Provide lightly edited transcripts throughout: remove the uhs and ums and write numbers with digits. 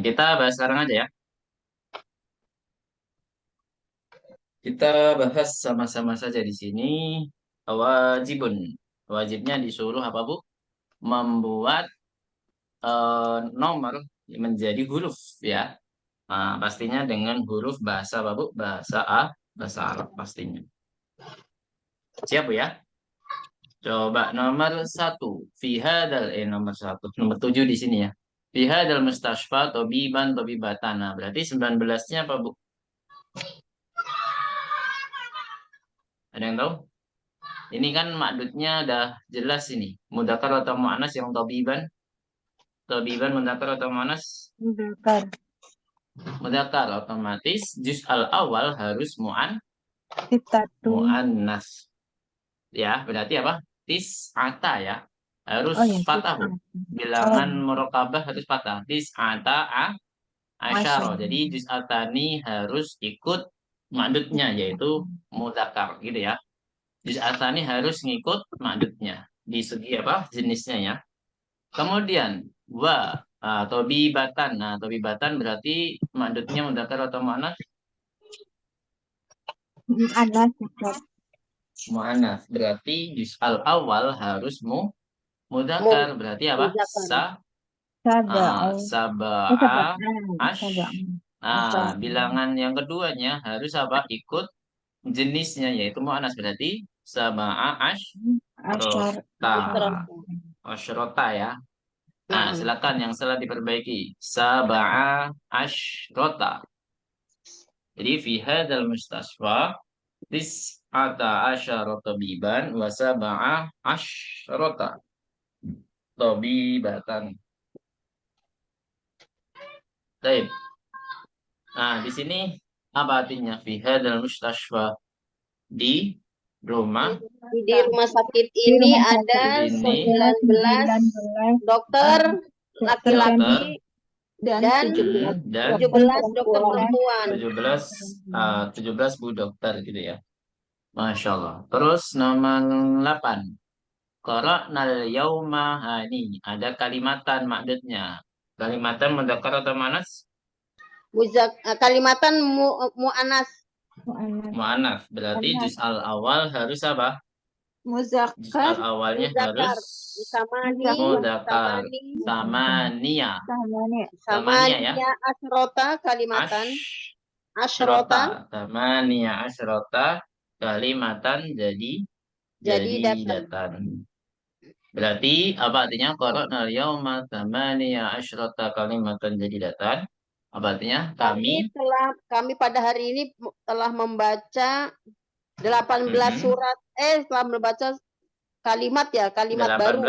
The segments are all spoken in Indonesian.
kita bahas sekarang aja ya. Kita bahas sama-sama saja di sini. Wajibun. Wajibnya disuruh apa, Bu? Membuat nomor menjadi huruf ya. Nah, pastinya dengan huruf bahasa apa, Bu? Bahasa Arab pastinya. Siap, Bu ya? Coba nomor satu. Nomor satu. Nomor tujuh di sini ya. Fihadal mustashfa tobiban tobibatan. Nah, berarti 19-nya apa, Bu? Ada yang tahu? Ini kan makdudnya udah jelas ini. Mudzakkar atau muannas yang tobiban? Tobiban mudzakkar atau muannas? Mudzakkar. Mudzakkar otomatis juz al awal harus Sitatu. muannas. Ya, berarti apa? Tis'ata ya. Harus Oh ya, fathah, Bu. Bilangan murokabah harus fathah. Tis'ata asyara. Jadi juz al-tani harus ikut makdudnya yaitu mudzakkar gitu ya. Juz al-tani harus ngikut makdudnya di segi apa? Jenisnya ya. Kemudian tobibatan. Nah, tobibatan berarti makdudnya mudzakkar atau muannas? Anas. Muannas. Berarti juz al awal harus mudzakkar. Berarti apa? Saba'a bilangan yang keduanya harus apa? Ikut jenisnya yaitu muannas. Berarti saba'a asyrota ya. Nah, silakan yang salah diperbaiki. Saba'a asyrota. Jadi fi hadzal mustasfa tis'ata asyara tabiban wa sab'a asyrata tabibatan. Baik. Nah, di sini apa artinya fi hadzal mustasfa? Di rumah Di rumah sakit ini ada 19 dokter laki-laki dan 17 dokter perempuan. 17 Bu dokter gitu ya. Masya Allah. Terus nomor 8. Qara'nal yauma hani. Ada kalimatan makdudnya. Kalimatan mudzakkar atau muannas? Kalimatan mu'anas. Mu'annas. Berarti juz al awal harus apa? Juz al awalnya harus mudzakkar. Samania ya. Asyrota kalimatan. Asyrota. Samania asyrota kalimatan jadi datan. Berarti apa artinya? Qara'nal yauma tsamaniya asyrata kalimatan jadidatan. Apa artinya? Kami pada hari ini telah membaca 18 surat telah membaca kalimat ya, kalimat 18, baru.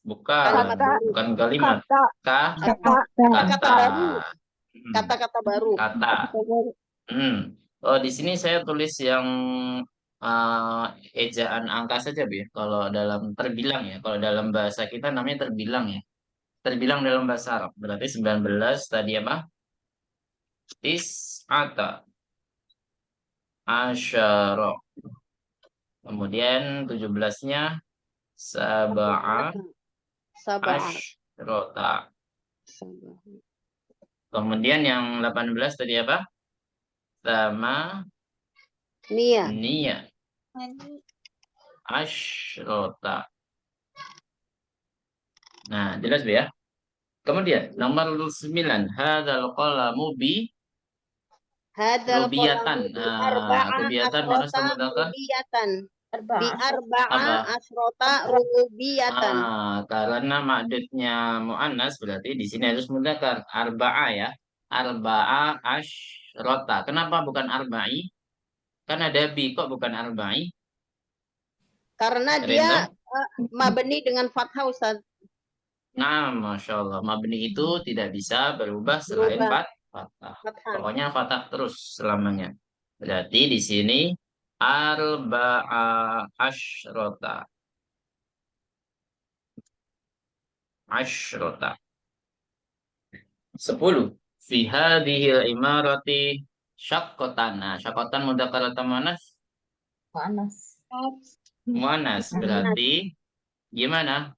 Bukan kalimat. Kata-kata baru. Oh, di sini saya tulis yang ejaan angka saja, Bu ya. Kalau dalam terbilang ya, kalau dalam bahasa kita namanya terbilang ya. Terbilang dalam bahasa Arab. Berarti 19 tadi apa? Tis'ata asyara. Kemudian 17-nya Saba'a asyrota. Kemudian yang 18 tadi apa? Sama Nia asyrota. Nah, jelas Bu ya. Kemudian nomor 9, hadzal qalamu bi rubiyatan. Rubiyatan mana mudzakkar? Bi arba'a asyrota rubiyatan. Karena makdudnya muannas berarti di sini harus mudzakkar. Arba'a ya. Arba'a asyrota. Kenapa bukan arba'i? Kan ada bi, kok bukan arba'i? Karena dia mabni dengan fathah, Ustaz. Nah, Masya Allah. Mabni itu tidak bisa berubah selain fathah. Pokoknya fathah terus selamanya. Berarti di sini arba'a asyrota. Asyrota. 10. Fi hadhil imarati syaqqatan. Nah, syaqqatan mudzakkar atau muannas? Muannas. Berarti gimana?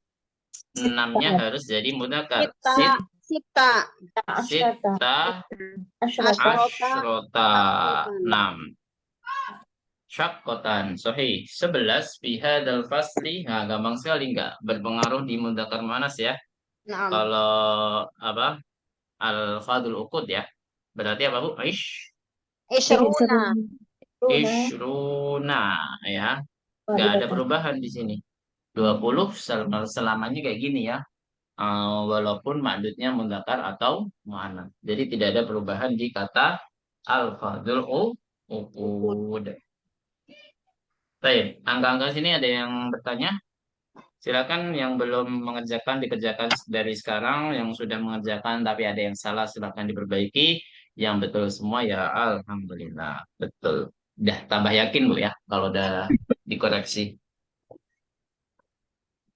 6-nya harus jadi mudzakkar. sita Sita asyrota. 6. Syakotan. Sahih. 11. Bihadal fasli. Nah, gampang sekali nggak? Berpengaruh di mudzakkar muannas ya. Naam. Kalau apa? Al-fadul uqud ya. Berarti apa, Bu? Ishruna. Ishruna ya. Nggak ada perubahan di sini. 20 selamanya kayak gini ya. Walaupun maksudnya mudzakkar atau muannats. Jadi tidak ada perubahan di kata al-fadul uqud. Baik, angka-angka sini ada yang bertanya? Silakan yang belum mengerjakan dikerjakan dari sekarang, yang sudah mengerjakan tapi ada yang salah silakan diperbaiki. Yang betul semua ya alhamdulillah. Betul. Udah tambah yakin Bu ya kalau udah dikoreksi.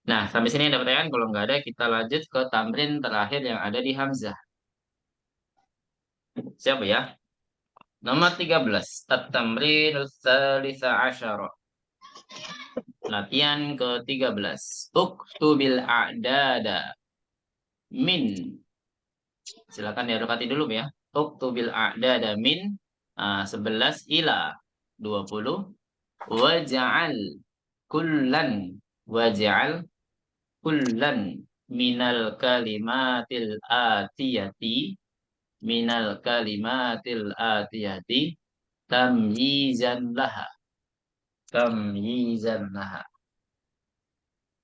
Nah, sampai sini ada pertanyaan. Kalau nggak ada, kita lanjut ke tamrin terakhir yang ada di Hamzah. Siapa ya? Nomor 13. At-tamrin tsalisa asyara. Latihan ke-13. Uktubil a'dada min. Silakan diadukati dulu ya. Uktubil a'dada min 11 ila 20. Waja'al kullan. Waja'al kullan minal kalimatil atiyati. Minal kalimatil atiyati. Tamyizan laha. Tamyizan laha.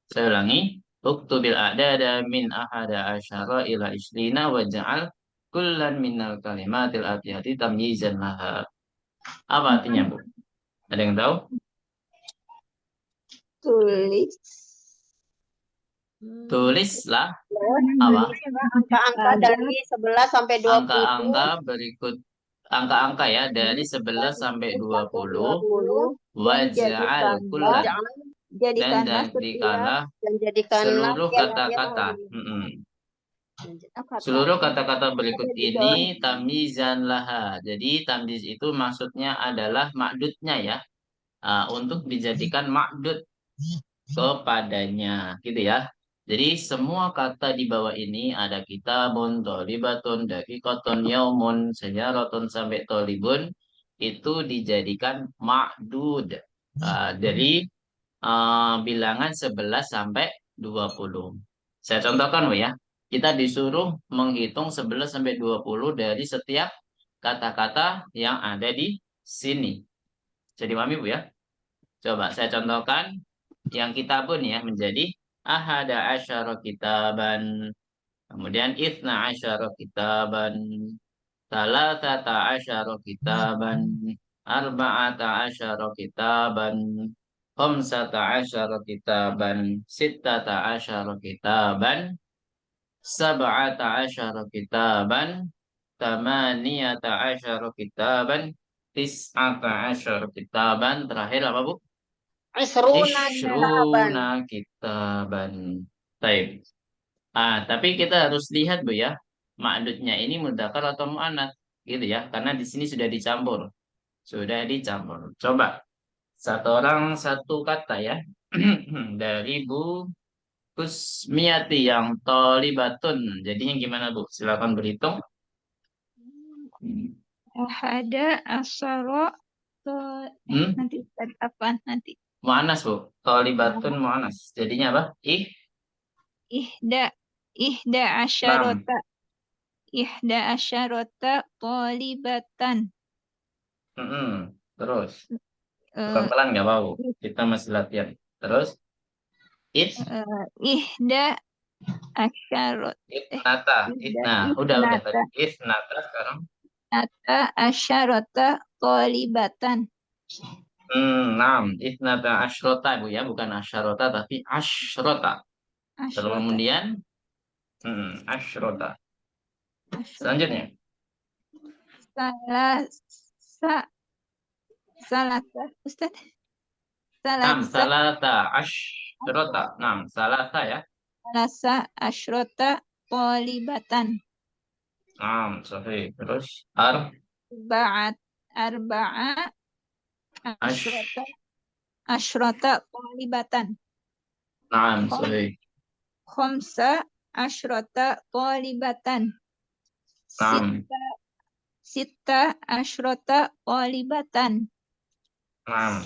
Saya ulangi. Uktubil a'dada min ahada asyara ila isrina waja'al kullan minal kalimatil atiyati tamyizan laha. Apa artinya, Bu? Ada yang tahu? Tulis. Tulislah apa? Angka-angka dari 11 sampai 20. Angka-angka berikut. Angka-angka ya dari 11 sampai 20. Waja'al kullan. Dan Jadikanlah jadikanlah dan jadikanlah seluruh kata-kata. Seluruh kata-kata berikut ini tamyizan laha. Jadi tamyiz itu maksudnya adalah ma'dudnya ya. Untuk dijadikan ma'dud kepadanya gitu ya. Jadi semua kata di bawah ini ada kitabun, tholibatun, daqiqatun, yaumun, sajaratun sampai tholibun itu dijadikan ma'dud. Dari bilangan 11 sampai 20. Saya contohkan Bu ya. Kita disuruh menghitung 11 sampai 20 dari setiap kata-kata yang ada di sini. Jadi pahami Bu ya? Coba saya contohkan yang kitabun ya menjadi ahada asyara kitaban. Kemudian itsna asyara kitaban. Salasata asyara kitaban. Arba'ata asyara kitaban. Khamsata asyara kitaban. Sittata asyara kitaban. Sab'ata asyara kitaban. Tamaniyata asyara kitaban. Tis'ata asyara kitaban. Terakhir apa Bu? Isruna kitaban. Ishruna kitaban. Baik. Tapi kita harus lihat Bu ya. Ma'dudnya ini mudzakkar atau muannats gitu ya. Karena di sini sudah dicampur. Sudah dicampur. Coba satu orang satu kata ya. Dari Bu Kusmiati yang tolibatun. Jadinya gimana Bu? Silakan berhitung. Ahada asaro nanti apa nanti Mu'annas Bu. Tolibatun mu'annas. Jadinya apa? ihda asyarota tolibatan. Terus pelan-pelan nggak mau. Kita masih latihan. Terus Ihda asyarot Itnata. Nah, udah tadi. Itnata sekarang. Nata asyarota tolibatan. 6. Itnata asyrota Bu ya, bukan asyarota tapi asyrota. Terus kemudian asyrota. Selanjutnya. Salasa Ustaz. Salata asyrota. 6. Salasa ya. Salasa asyrota tolibatan. Sahih. Terus Arba'a asyrota tolibatan. sahih. Khamsa asyrota qalibatan. Naam. Sitta asyrota qalibatan. Naam.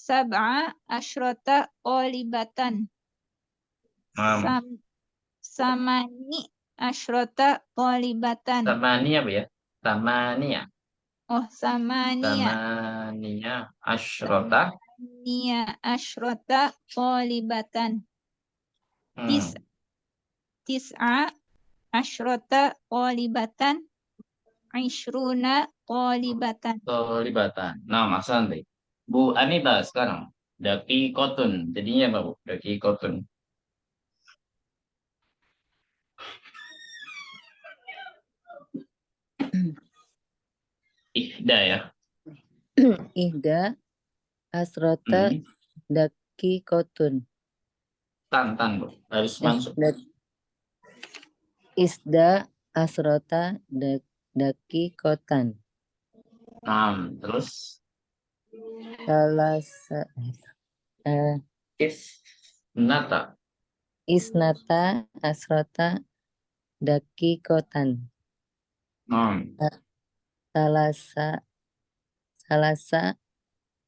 Sab'a asyrota qalibatan. Naam. Samani asyrota qalibatan. Samania apa ya? Samania. Oh, samania. Samania asyrota. Samania asyrota qalibatan. Hmm. Tis'a asyrota qalibatan. Ishruna qalibatan. Tolibatan. Nah, Mas Santi. Bu Anita sekarang. Daki Kotun. Jadinya apa, Bu? Daki Kotun. Ihda ya. Ihda asrota Hmm. daki kotun. Tan, Bu. Harus masuk. Isda asrota daki kotan. Nah, terus. Salasa Nata. isnata asrota daki kotan. Nah. Salasa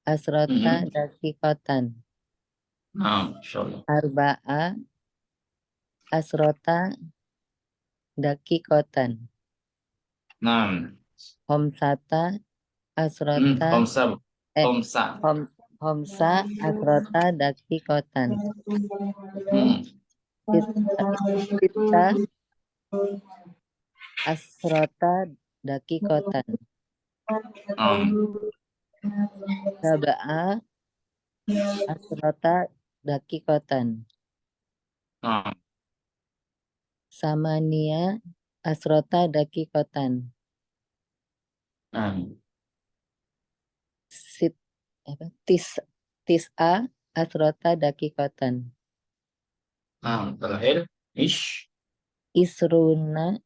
asrota daki kotan. Nah, insyaallah. Arba'a asrota daki kotan. Nah. Homsata asrota Homsa, Bu. Homsa. homsa asrota daki kotan. Hmm. Sita asrota daki kotan. Saba'a asrota daki kotan. Nah. Samania asrota daki kotan. Nah. Tis'a asrota daki kotan. Nah, terakhir. Isruna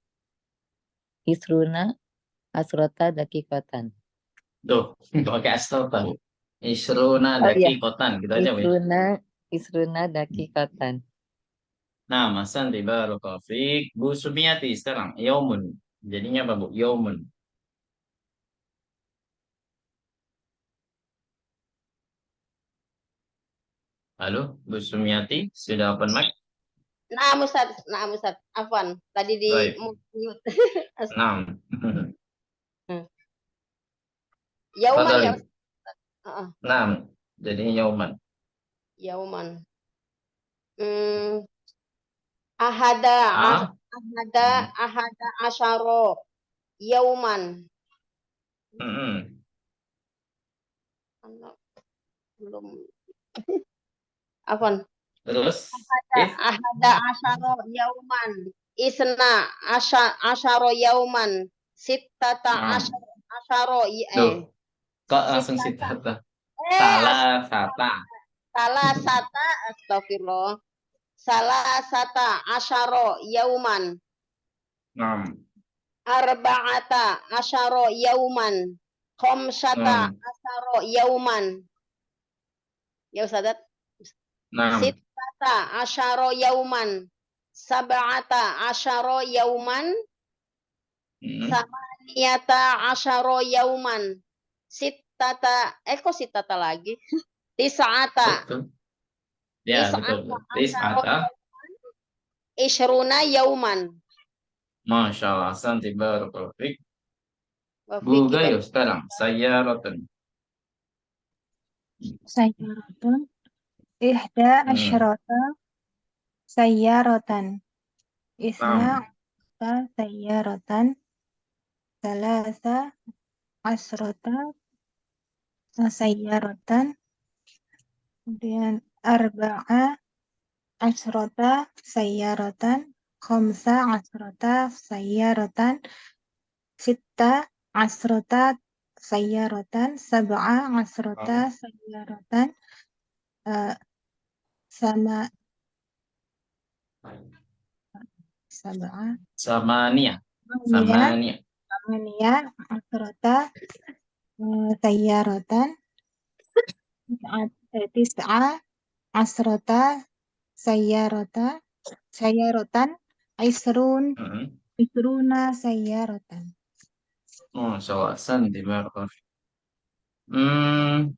asrota daki kotan. Tuh, pakai astrota, Bu. Isruna Oh iya, daki kotan. Gitu aja, Bu. Ya. Isruna daki kotan. Nah, Mas Santi barakallahu fiik. Bu Sumiati sekarang. Yaumun. Jadinya apa, Bu? Yaumun. Halo, Bu Sumiati. Sudah open mic? Nah, Ustaz. Afwan, tadi di Baik. mute. Nah. Yauman ya, Fadali. Ustaz. Heeh, Nah. Jadinya yauman. yauman. Ahada Ah. asyara yauman. Mm-mm. Belum. Afwan. Terus. Ahada asyara yauman. Isna asyara yauman. Sittata Nah. asyara Duh. Kok langsung Sittata. sitata? Salah sata. Salah sata astagfirullah. Salah sata asyara yauman. Nah. Arba'ata asyara yauman. Khamsata asyara yauman. Ya Ustaz. Nah. Sittata asyara yauman. Sab'ata asyara yauman. Samaniyata asyara yauman. Kok sittata lagi? Tis'ata. Betul. Ya, betul. Asyara Tis'ata. Ishruna yauman. Masya Allah. Santi barakallahu fiik. Bu Wafiki Gayo sekarang. Saya Roten. Sayyaratun. Ihda asyrota sayyaratan. Isna sayyaratan. Salasa asrota sayyaratan. Kemudian arba'a asrota sayyaratan. Khamsa asrota sayyaratan. Sitta asrota sayyaratan. Sab'a asrota sayyaratan. Sama sab'a Samania. Samania Samania. asrota sayyaratan. Tis'a asrota sayyarata Sayyaratan. Aisrun. Hmm. Isruna sayyaratan. Masya Allah, Santi Barakallahu. Hmm,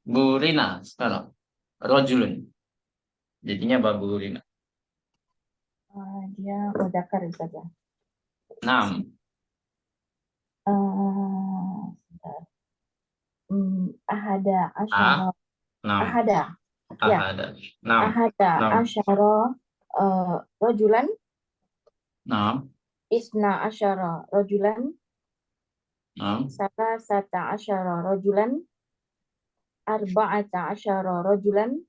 Burina sekarang. Rojulun. Jadinya Baburina. Dia mudzakkar saja. 6. Sebentar. Ahada A. asyara. 6. Ahada. Ya. Ahada. 6. Ahada 6. asyara rajulan. 6. Isna asyara rajulan. 6. Salasata asyara rajulan. Arba'ata asyara rajulan.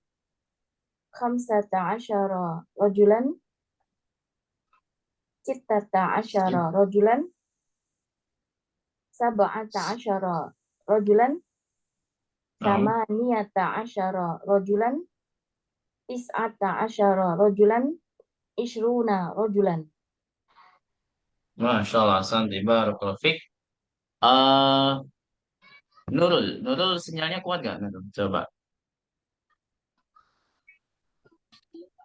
Khamsata asyara rajulan. Sittata asyara rajulan. Sab'ata asyara rajulan. Thamaniyata asyara rajulan. Tis'ata asyara rajulan. Ishruna rajulan. Masya Allah, Santi Barakallahu Fik. Nurul. Nurul sinyalnya kuat gak, Nurul? Coba.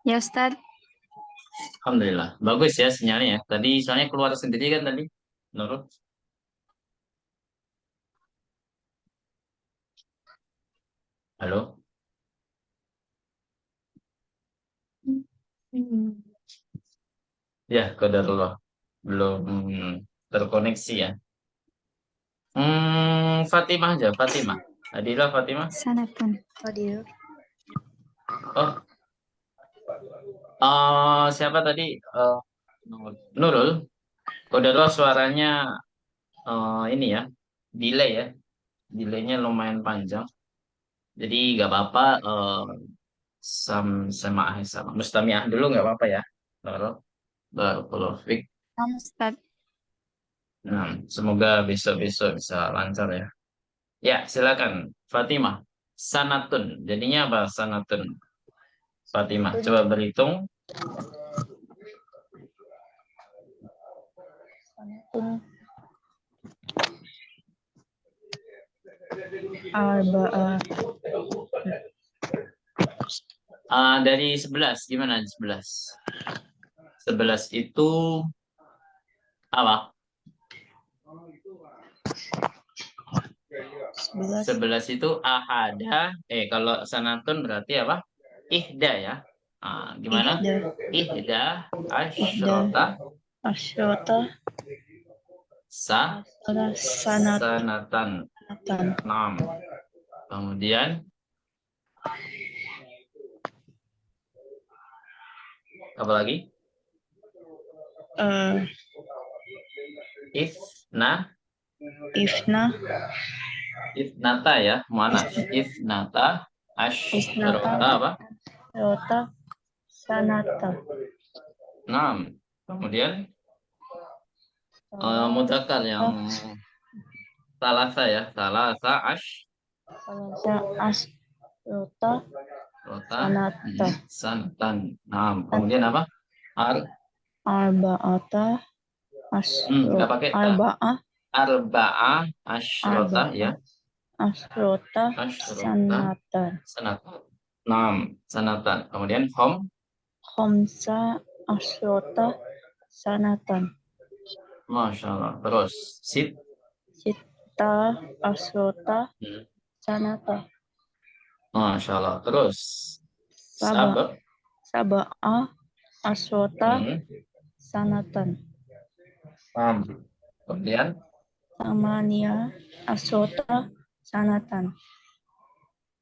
Ya Ustaz. Alhamdulillah. Bagus ya sinyalnya ya. Tadi soalnya keluar sendiri kan tadi. Nurul. Halo. Ya, qadarullah. Belum terkoneksi ya. Fatimah aja, Fatimah. Adilah Fatimah. Sanatun. Siapa tadi? Nurul. Qadarullah suaranya ini ya. Delay ya. Delaynya lumayan panjang. Jadi nggak apa-apa. Sama mustamiah dulu nggak apa-apa ya. Nurul. Barakallahu fiik. Ustaz. Nah, semoga besok-besok bisa lancar ya. Ya, silakan Fatimah. Sanatun. Jadinya apa sanatun? Fatimah, coba berhitung. Arba'ah. Dari 11, gimana 11? 11 itu apa? 11 itu ahada. Kalau sanatun berarti apa? Ihda ya. Gimana? Ihda asyrota sanatan. 6. Kemudian apa lagi? Ifnata ya, mana? Ifnata asyrota apa? Sanata. 6. Kemudian mudzakkar yang salasa ya, salasa Asyrota rota sanata. santan. 6. Kemudian apa? Arba'ata Nggak pakai ta. Arba'ah asyrota ya. Asyrota sanatan. Sanatan. 6. Sanatan. Kemudian Khamsa asyrota sanatan. Masya Allah. Terus Sitta asyrota sanata. Masya Allah. Terus Sab'a asyrota sanatan. Kemudian Tamania asyrota sanatan.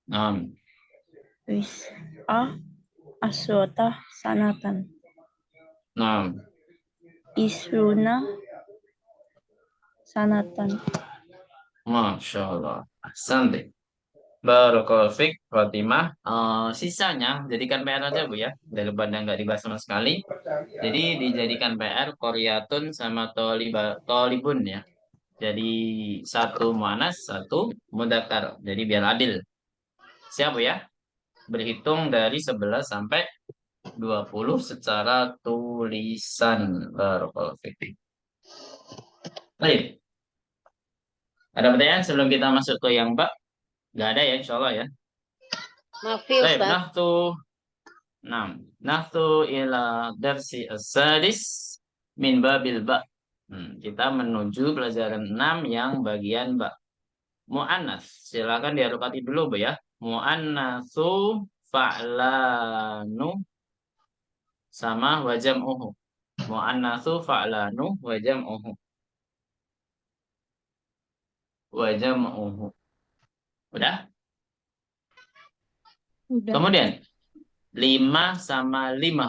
6. Wis'a asyrota sanatan. 6. Isruna sanatan. Masya Allah. Ahsan. Barakallahu fiik Fatimah. Sisanya jadikan PR aja Bu ya. Daripada nggak dibahas sama sekali. Jadi dijadikan PR Koryatun sama Tolibun ya. Jadi satu muannas, satu mudzakkar. Jadi biar adil. Siap Bu ya? Berhitung dari 11 sampai 20 secara tulisan. Barakallahu fiik. Baik. Ada pertanyaan sebelum kita masuk ke yang Mbak? Nggak ada ya, insya Allah ya. Mafi Baik, Ustaz. nah tuh Nahtu ila darsi as-sadis min babil ba. Kita menuju pelajaran 6 yang bagian ba. Mu'annas. Silakan diharokati dulu, Bu ya. Mu'annasu fa'lanu sama wajam uhu. Mu'annasu fa'lanu wajam uhu. Wajam uhu. Udah? Udah. Kemudian 5 sama 5.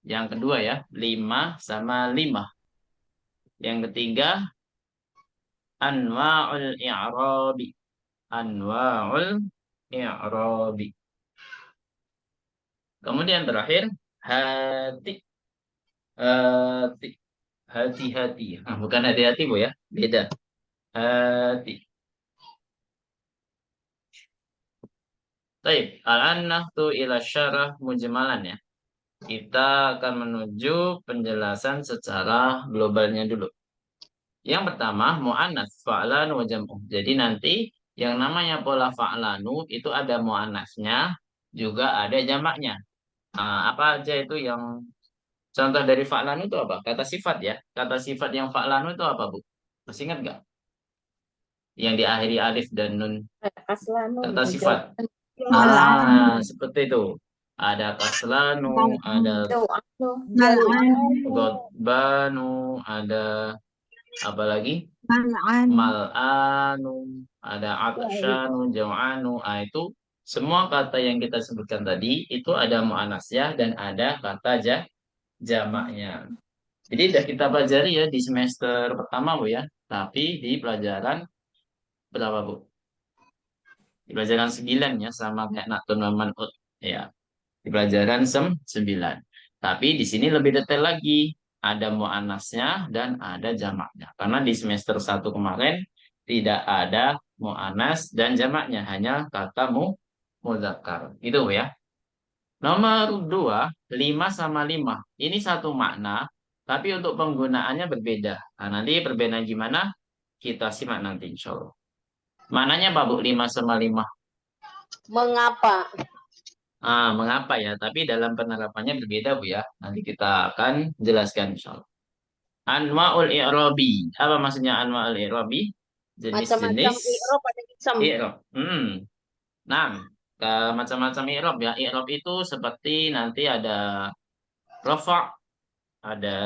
Yang kedua ya, 5 sama 5. Yang ketiga anwa'ul i'rabi. Anwa'ul i'rabi. Kemudian terakhir hati. Hati. Hati-hati. Bukan hati-hati, Bu ya. Beda. Hati. Baik, al-an nahtu ila syarah mujmalan ya. Kita akan menuju penjelasan secara globalnya dulu. Yang pertama, mu'annas, fa'lan wa jam'uh. Jadi nanti yang namanya pola fa'lanu itu ada mu'annasnya, juga ada jamaknya. Nah, apa aja itu yang contoh dari fa'lanu itu apa? Kata sifat ya. Kata sifat yang fa'lanu itu apa, Bu? Masih ingat nggak? Yang diakhiri alif dan nun. Kata sifat. Seperti itu. Ada kaslanu, ada godbanu, ada apa lagi? Mal'anu, ada atsyanu, jau'anu. Itu semua kata yang kita sebutkan tadi itu ada mu'annasnya dan ada kata jamaknya. Jadi sudah kita pelajari ya di semester pertama, Bu ya. Tapi di pelajaran berapa, Bu? Di pelajaran 9 ya, sama kayak Natun Man'ut ya. Di pelajaran 9. Tapi di sini lebih detail lagi. Ada mu'annasnya dan ada jamaknya. Karena di semester 1 kemarin tidak ada mu'annas dan jamaknya. Hanya kata mudzakkar. Itu ya. Nomor 2, 5 sama 5. Ini satu makna, tapi untuk penggunaannya berbeda. Nah, nanti perbedaan gimana? Kita simak nanti insya Allah. Maknanya apa, Bu? 5 sama 5. Mengapa? Mengapa ya? Tapi dalam penerapannya berbeda, Bu ya. Nanti kita akan jelaskan insya Allah. Anwa'ul i'rabi. Apa maksudnya anwa'ul i'rabi? Macam-macam Jenis-jenis i'rab ada ism. i'rab. Nah, macam-macam i'rab ya. I'rab itu seperti nanti ada rafa', ada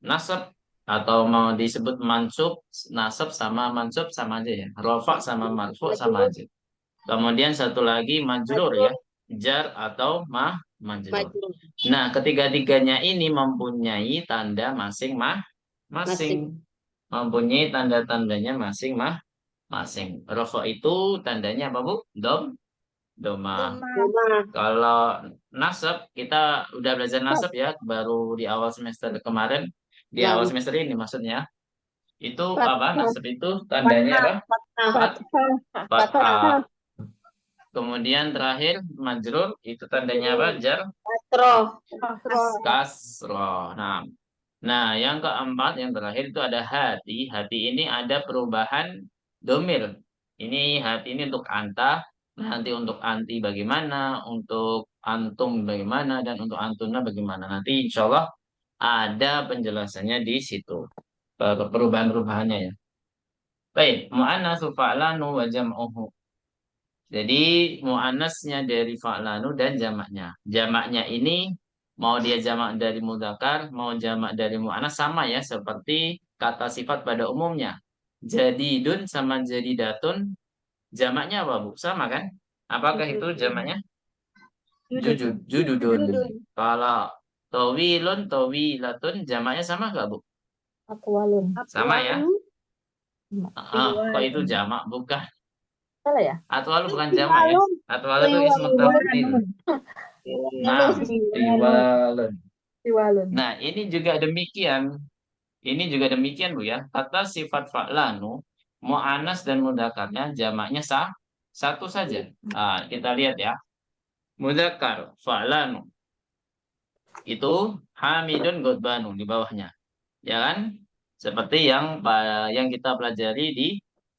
nasab, atau mau disebut mansub, nasab sama mansub sama aja ya. Rafa' sama marfu' sama aja. Kemudian satu lagi majrur ya, jar atau majrur. Majrur. Nah, ketiga-tiganya ini mempunyai tanda masing-masing. Mempunyai tanda-tandanya masing-masing. Rafa itu tandanya apa, Bu? Doma. Kalau nasab, kita udah belajar nasab ya, baru di awal semester kemarin. Di awal semester ini maksudnya. Itu apa? Nasab itu tandanya apa? Fathah. Kemudian terakhir majrur itu tandanya apa? Kasroh. Nah, yang keempat yang terakhir itu ada hati. Hati ini ada perubahan domir. Ini hati ini untuk anta, nanti untuk anti bagaimana, untuk antum bagaimana, dan untuk antuna bagaimana. Nanti insya Allah ada penjelasannya di situ. Perubahan-perubahannya ya. Baik, mu'annasu fa'lanu wa jam'uhu. Jadi mu'annasnya dari fa'lanu dan jamaknya. Jamaknya ini mau dia jamak dari mudzakkar, mau jamak dari mu'annas sama ya, seperti kata sifat pada umumnya. Jadidun sama jadidatun, jamaknya apa, Bu? Sama kan? Apakah itu jamaknya? Jududun. Kalau tawilun, tawilatun, jamaknya sama nggak, Bu? Sama ya? Kok itu jamak? Bukan. Salah ya? Atwalu bukan jamak ya. Atwalu itu ismu tafdil. Nah, tiwalun. Nah, ini juga demikian. Ini juga demikian, Bu ya. Kata sifat fa'lanu, mu'annas dan mudzakarnya jamaknya satu saja. Kita lihat ya. Mudzakar fa'lanu. Itu hamidun godbanu di bawahnya. Ya kan? Seperti yang kita pelajari di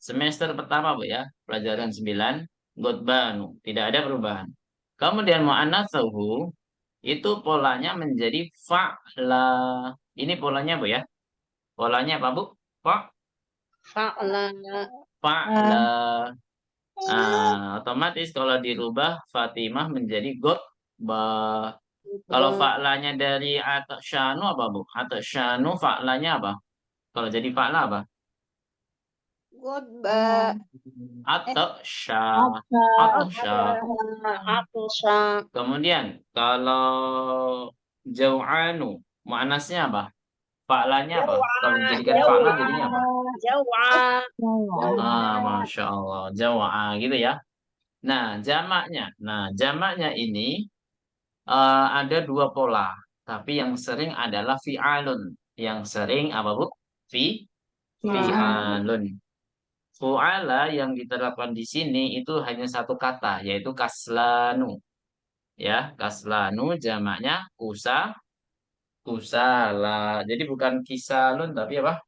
semester pertama, Bu ya. Pelajaran 9, godbanu. Tidak ada perubahan. Kemudian mu'annatsuhu itu polanya menjadi fa'la. Ini polanya Bu ya. Polanya apa Bu? Fa'la. Fa'la. Otomatis kalau dirubah Fatimah menjadi Gotbah. Kalau fa'lanya dari Atsyanu apa Bu? Atsyanu fa'lanya apa? Kalau jadi fa'la apa? Gotbah. Atsya. Atsya. Atsya. Kemudian kalau jau'anu, muannasnya apa? Fa'lanya apa? Kalau dijadikan fa'la jadinya apa? Jawa. Masya Allah, jawa'a gitu ya. Nah, jamaknya ini ada dua pola, tapi yang sering adalah fi'alun. Yang sering apa Bu? Fi'alun. Fu'ala yang diterapkan di sini itu hanya satu kata, yaitu kaslanu. Ya, kaslanu jamaknya kusala. Jadi bukan kisalun tapi apa?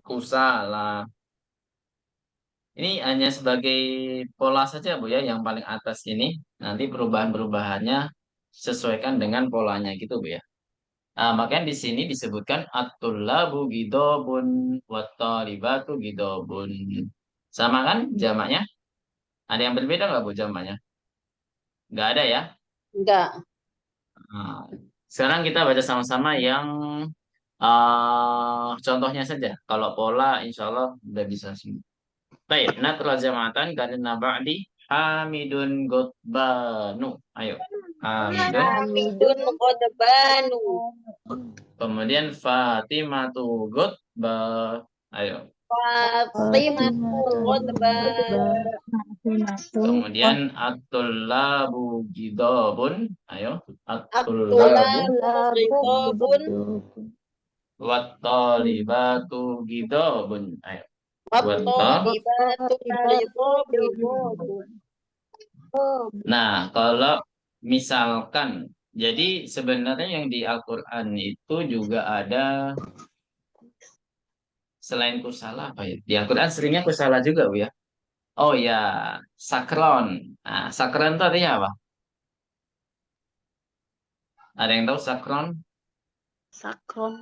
Kusala. Ini hanya sebagai pola saja Bu ya, yang paling atas ini. Nanti perubahan-perubahannya sesuaikan dengan polanya gitu Bu ya. Makanya di sini disebutkan at-tullabu gidobun wat-talibatu gidobun. Sama kan jamaknya? Ada yang berbeda nggak Bu jamaknya? Nggak ada ya? Enggak. Nah, sekarang kita baca sama-sama yang contohnya saja. Kalau pola insya Allah udah bisa semua. Baik, nakra jama'atan karena ba'di hamidun gotbanu. Ayo. Hamidun. Hamidun Gotbanu. Kemudian Fatimatu gotba. Ayo. Fatimatu Gotbah. Kemudian at-tullabu gidobun. Ayo. At-tullabu At-tullabu wat-talibatu gidobun. Ayo. wat-talibatu gidobun. Nah, kalau misalkan, jadi sebenarnya yang di Al-Quran itu juga ada selain kusala apa ya? Di Al-Quran seringnya kusala juga, Bu ya. Oh ya, sakron. Nah, sakron itu artinya apa? Ada yang tahu sakron? Sakron.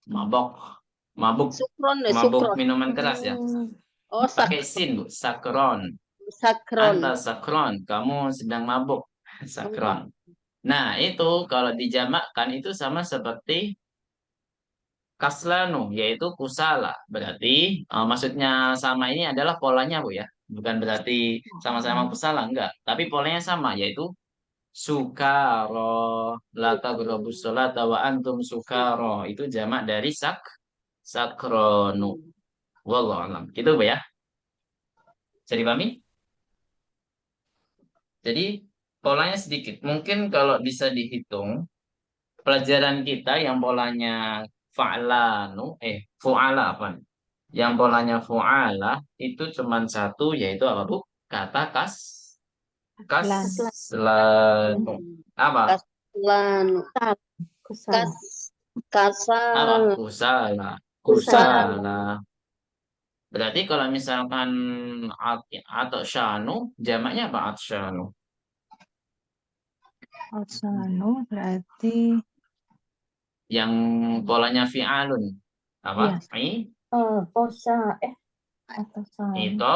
Mabok. Mabuk. Sukron ya, Mabuk sukron. minuman keras ya. Oh, Pakai sin, Bu. Sakron. sakron. Anta sakron. Kamu sedang mabuk. Sakron. Nah, itu kalau dijamakkan itu sama seperti kaslanu, yaitu kusala. Berarti maksudnya sama ini adalah polanya Bu ya. Bukan berarti sama-sama kusala, enggak. Tapi polanya sama, yaitu sukaro. Lata grobus sholata wa antum sukaro. Itu jamak dari sakronu. Wallahu alam. Gitu Bu ya. Bisa dipahami? Jadi polanya sedikit. Mungkin kalau bisa dihitung, pelajaran kita yang polanya fu'ala apa? Yang polanya fu'ala itu cuma satu, yaitu apa Bu? Kata kaslanu. Apa? Kaslanu. Kasal. Apa? Kusala. Kusala. Berarti kalau misalkan atau syanu, jamaknya apa atsyanu? Atsanu berarti Yang polanya fi'alun. Apa? Itu.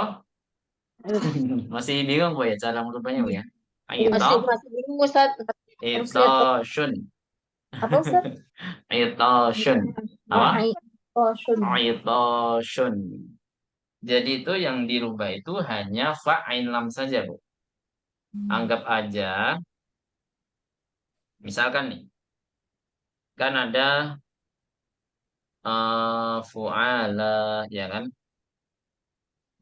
Masih bingung Bu ya cara merubahnya Bu ya? Masih bingung Ustaz. Itu shun. Apa Ustaz? Itu shun. Apa? Shun. Itu shun. Jadi itu yang dirubah itu hanya fa'ain lam saja Bu. Anggap aja. Misalkan nih. Kan ada fu'ala, ya kan?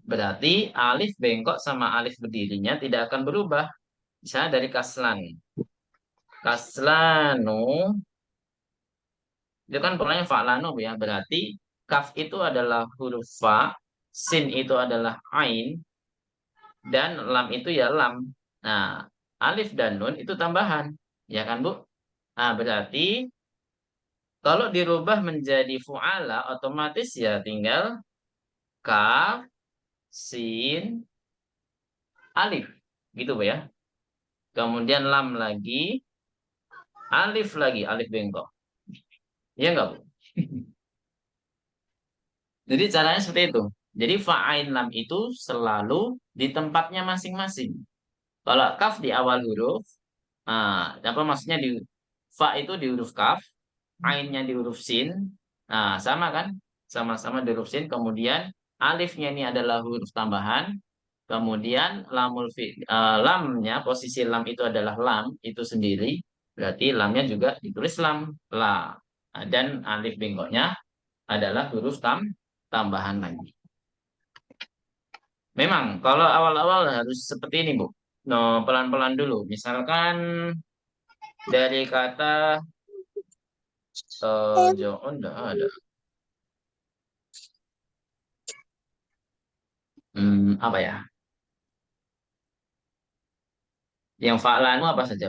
Berarti alif bengkok sama alif berdirinya tidak akan berubah. Misalnya dari kaslan. Kaslanu, itu kan polanya fa'lanu ya. Berarti kaf itu adalah huruf fa, sin itu adalah ain, dan lam itu ya lam. Nah, alif dan nun itu tambahan. Ya kan Bu? Nah, berarti kalau dirubah menjadi fu'ala, otomatis ya tinggal kaf, sin, alif. Gitu Bu ya. Kemudian lam lagi, alif lagi, alif bengkok. Iya enggak Bu? Jadi caranya seperti itu. Jadi fa'ain lam itu selalu di tempatnya masing-masing. Kalau kaf di awal huruf, apa maksudnya di fa itu di huruf kaf, ainnya di huruf sin. Nah, sama kan? Sama-sama di huruf sin. Kemudian alifnya ini adalah huruf tambahan. Kemudian lamnya, posisi lam itu adalah lam itu sendiri. Berarti lamnya juga ditulis lam, la. Nah, dan alif bengkoknya adalah huruf tambahan lagi. Memang kalau awal-awal harus seperti ini, Bu. No, pelan-pelan dulu. Misalkan dari kata Joon enggak ada. Apa ya? Yang fa'lanu apa saja?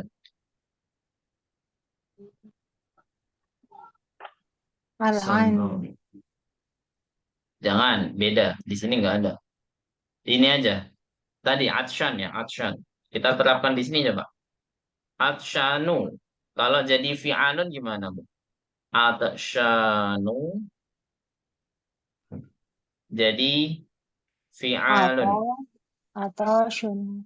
Al-ain. Contoh. Jangan, beda. Di sini nggak ada. Ini aja. Tadi atsyan ya, atsyan. Kita terapkan di sini coba. Atsyanu. Kalau jadi fi'alun gimana, Bu? Atsyanu jadi fi'alun. Atau shun.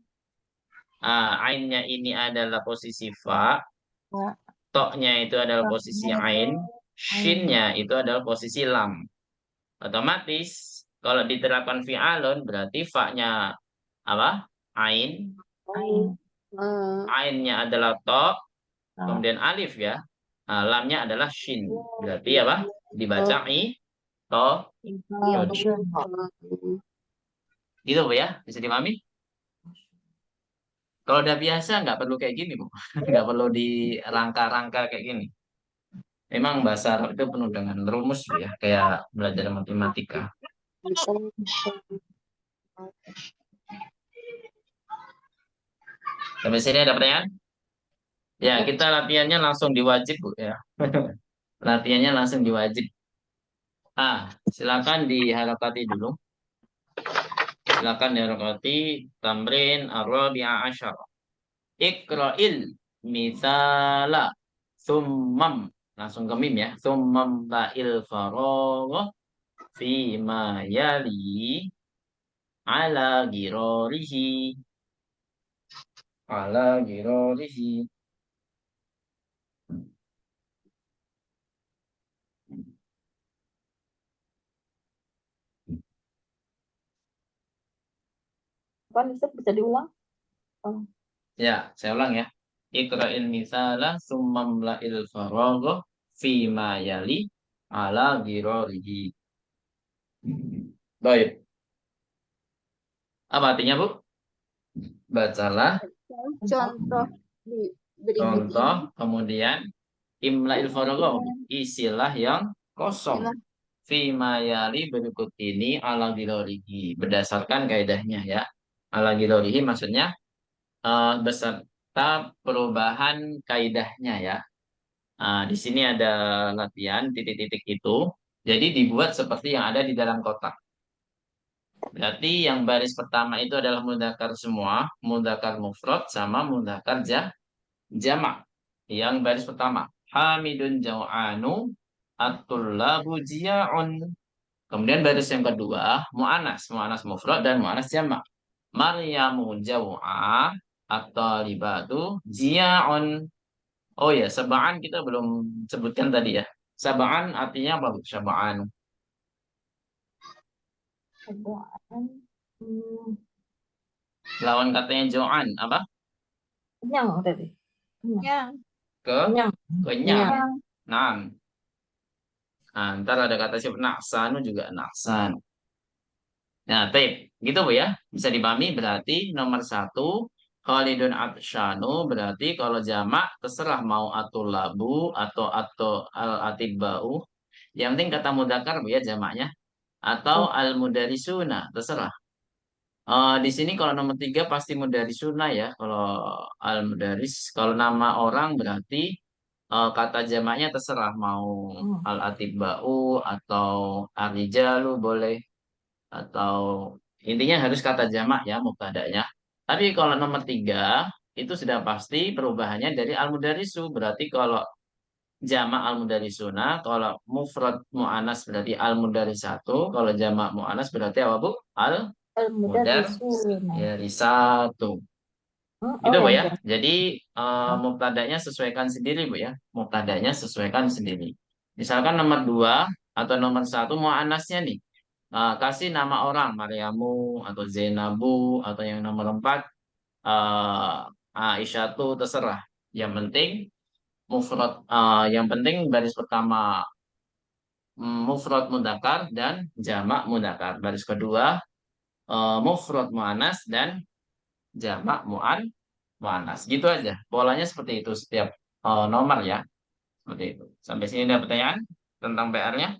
Ainnya ini adalah posisi fa. Ya. Toknya itu adalah posisi Toknya ain. itu Shinnya itu adalah posisi lam. Otomatis kalau diterapkan fi'alun berarti fa-nya apa? Ain. ain. Ainnya adalah to, Nah, kemudian alif ya. Lamnya adalah shin. Berarti apa? Dibaca to. itu Iya, shun. Gitu Bu ya? Bisa dipahami? Kalau udah biasa nggak perlu kayak gini Bu. Nggak perlu dirangka-rangka kayak gini. Memang bahasa Arab itu penuh dengan rumus Bu ya. Kayak belajar matematika. Sampai sini ada pertanyaan? Ya, kita latihannya langsung diwajib Bu ya. Latihannya langsung diwajib. Silakan diharokati dulu. Silakan diharokati tamrin ar-rabi'a asyar. Iqra'il misala summam. Langsung ke mim ya. Summam ba'il faragha fi ma yali ala girorihi. Ala girorihi. Afwan, Ustaz, bisa diulang? Ya, saya ulang ya. Iqra'il misala summam la'il faragha fi ma yali ala girorihi. Baik. Apa artinya, Bu? Bacalah Contoh di berikut contoh, ini. kemudian imla'il faragha, isilah yang kosong. Fima yali berikut ini ala gilorihi. Berdasarkan kaidahnya ya. Ala gilorihi maksudnya beserta perubahan kaidahnya ya. Di sini ada latihan titik-titik itu. Jadi dibuat seperti yang ada di dalam kotak. Berarti yang baris pertama itu adalah mudzakkar semua, mudzakkar mufrad sama mudzakkar jamak. Yang baris pertama, Hamidun jau'anu at-tullabu jiya'un. Kemudian baris yang kedua, mu'anas, mu'anas mufrad dan mu'anas jamak. Maryamu jau'a at-talibatu jiya'un. Oh ya, sab'an kita belum sebutkan tadi ya. Sab'an artinya apa, Bu? Sab'an. Keduaan. Lawan katanya jo'an, apa? Kenyang tadi. Yang Kenyang. Kenyang. Nah, ntar ada kata siapa? Naksanu juga naksan. Nah, tape. Gitu Bu ya. Bisa dipahami berarti nomor satu. Khalidun atsyanu berarti kalau jamak terserah mau atul labu atau al atibau. Yang penting kata mudakar Bu ya jamaknya. Atau al mudarisuna terserah. Di sini kalau nomor tiga pasti mudarisuna ya. Kalau al mudaris. Kalau nama orang berarti kata jamaknya terserah mau al atibau atau arijalu boleh atau intinya harus kata jamak ya mubtada'nya. Tapi kalau nomor 3 itu sudah pasti perubahannya dari al-mudarisu. Berarti kalau jamak al-mudarisuna, kalau mufrad mu'anas berarti al-mudarisatu, kalau jamak mu'anas berarti apa, Bu? Al-mudarrisuna. Al-mudarisatu. Oh Itu, Bu yang ya. benar. Jadi mubtadanya sesuaikan sendiri, Bu ya. Mubtadanya sesuaikan sendiri. Misalkan nomor 2 atau nomor 1 mu'anasnya nih. Kasih nama orang, Maryamu atau Zainabu, atau yang nomor 4 Aisyah tuh terserah. Yang penting yang penting baris pertama mufrad mudzakkar dan jamak mudzakkar. Baris kedua mufrad muannas dan jamak muannas. Gitu aja. Polanya seperti itu setiap nomor ya. Seperti itu. Sampai sini ada pertanyaan tentang PR-nya.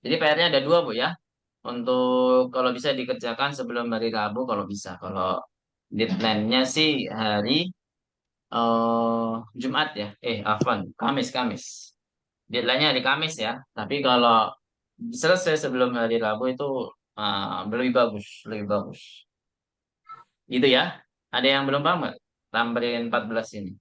Jadi PR-nya ada 2, Bu ya. Untuk kalau bisa dikerjakan sebelum hari Rabu kalau bisa. Kalau deadline-nya sih hari Jumat ya. Afwan, Kamis. Deadline-nya hari Kamis ya. Tapi kalau selesai sebelum hari Rabu itu lebih bagus, lebih bagus. Gitu ya. Ada yang belum paham nggak? Tambahin 14 ini.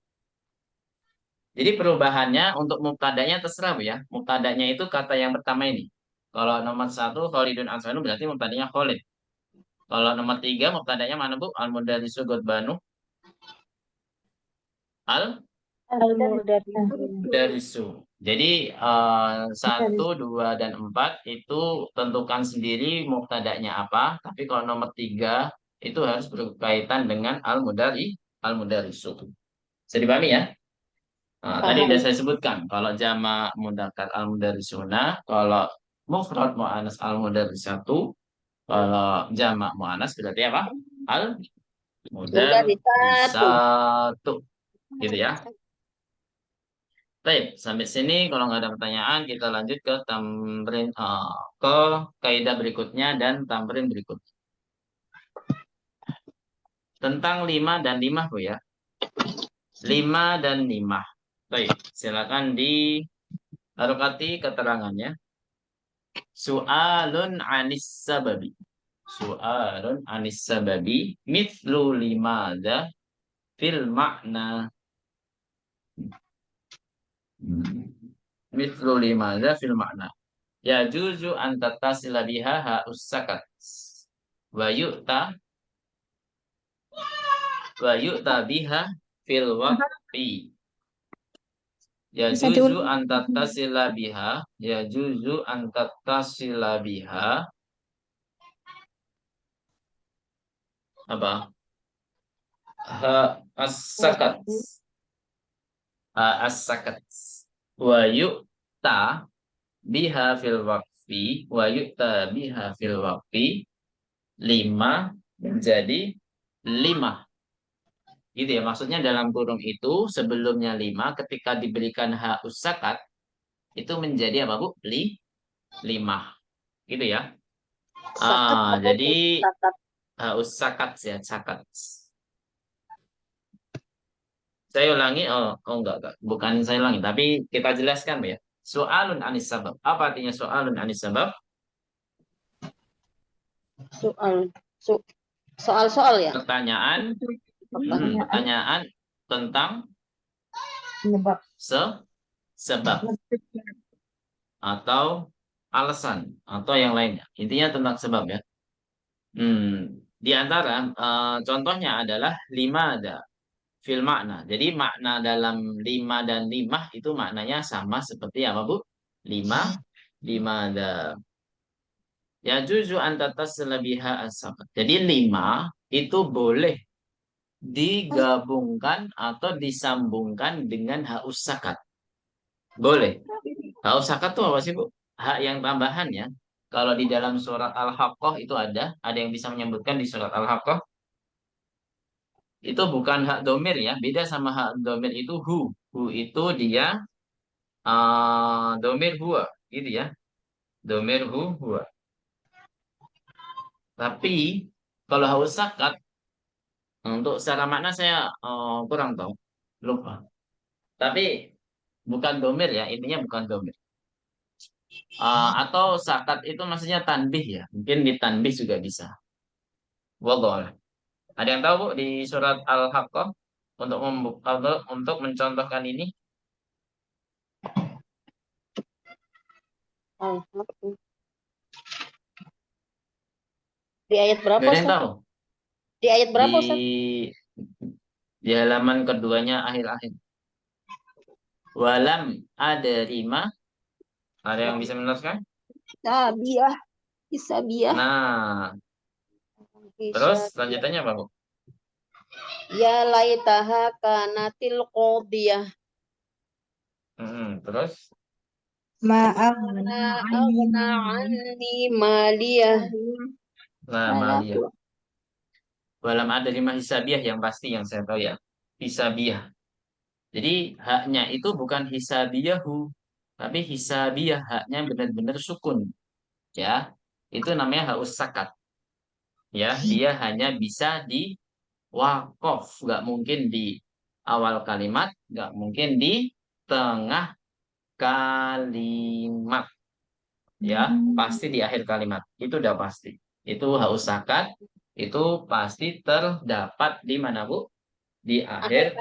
Jadi perubahannya untuk mubtadanya terserah, Bu ya. Mubtadanya itu kata yang pertama ini. Kalau nomor 1 Khalidun Asanu berarti mubtadanya Khalid. Kalau nomor 3 mubtadanya mana, Bu? Al-Mudarisu Godbanu. Al-mudarrisu. Al-Mudarisu. Jadi 1, 2, dan 4 itu tentukan sendiri mubtadanya apa. Tapi kalau nomor 3 itu harus berkaitan dengan al-mudarisu. Bisa dipahami ya? Tadi Paham. sudah saya sebutkan. Kalau jamak mudzakkar al-mudarisuna, kalau mufrad mu'annas al-mudarisatu, kalau jamak mu'annas berarti apa? Mudah di satu. Al-mudarisatu. Gitu ya. Baik, sampai sini kalau nggak ada pertanyaan kita lanjut ke ke kaidah berikutnya dan tamrin berikut. Tentang 5 dan 5, Bu ya. 5 dan 5. Baik, silakan diharokati keterangannya. Su'alun anis sababi. Su'alun anis sababi mithlu limadha fil makna. Mithlu limadha fil makna. Ya juzu an tattasila biha ha'us sakat. Wa yu'ta biha fil waqfi. Ya Bisa juzu diulang. an tattasila biha. Ya juzu an tattasila biha. Apa? As-sakat. As-sakat. Wa yu'ta biha fil waqfi. Wa yu'ta biha fil waqfi. 5 menjadi 5. Gitu ya. Maksudnya dalam kurung itu sebelumnya 5 ketika diberikan ha'us sakat itu menjadi apa, Bu? 5. Gitu ya. Sakat apa Jadi tuh? Sakat. ha'us sakat ya, sakat. Saya ulangi, enggak, bukan saya ulangi, tapi kita jelaskan ya. Soalun anis sabab. Apa artinya soalun anis sabab? Soal-soal ya. Pertanyaan, pertanyaan tentang Penyebab. sebab atau alasan atau yang lainnya. Intinya tentang sebab ya. Di antara contohnya adalah 5 ada fil makna. Jadi makna dalam 5 dan 5 itu maknanya sama seperti apa, Bu? 5 ada. Ya juzu antatas selebiha as-sabat. Jadi 5 itu boleh digabungkan atau disambungkan dengan haus sakat. Boleh. Haus sakat itu apa sih, Bu? Hak yang tambahan ya. Kalau di dalam surat Al-Haqqah itu ada yang bisa menyebutkan di surat Al-Haqqah. Itu bukan hak domir ya, beda sama hak domir itu hu. Hu itu dia domir huwa, gitu ya. Domir huwa. Tapi kalau haus sakat untuk secara makna saya kurang tahu, lupa. Tapi bukan domir ya, intinya bukan domir. Atau sakat itu maksudnya tanbih ya, mungkin di tanbih juga bisa. Wallah. Ada yang tahu Bu di surat Al-Haqqah untuk mencontohkan ini? Di ayat berapa, Nggak ada yang Ustaz? tahu? Di ayat berapa, Di Ustaz? di halaman keduanya akhir-akhir. Walam adarima. Ada yang bisa meneruskan? Hisabiyah. Hisabiyah. Nah, terus lanjutannya apa Bu? Ya laitaha kanatil qadiyah. Terus? Maaf. Ma aghna anni maliyah. Nah, maliyah. Walam adarima hisabiah yang pasti yang saya tahu ya. Hisabiah. Jadi haknya itu bukan hisabiyahu, tapi hisabiah, haknya benar-benar sukun. Ya, itu namanya haus sakat. Ya, dia hanya bisa di wakof, nggak mungkin di awal kalimat, nggak mungkin di tengah kalimat. Ya, pasti di akhir kalimat. Itu udah pasti. Itu haus sakat, itu pasti terdapat di mana Bu? Di akhir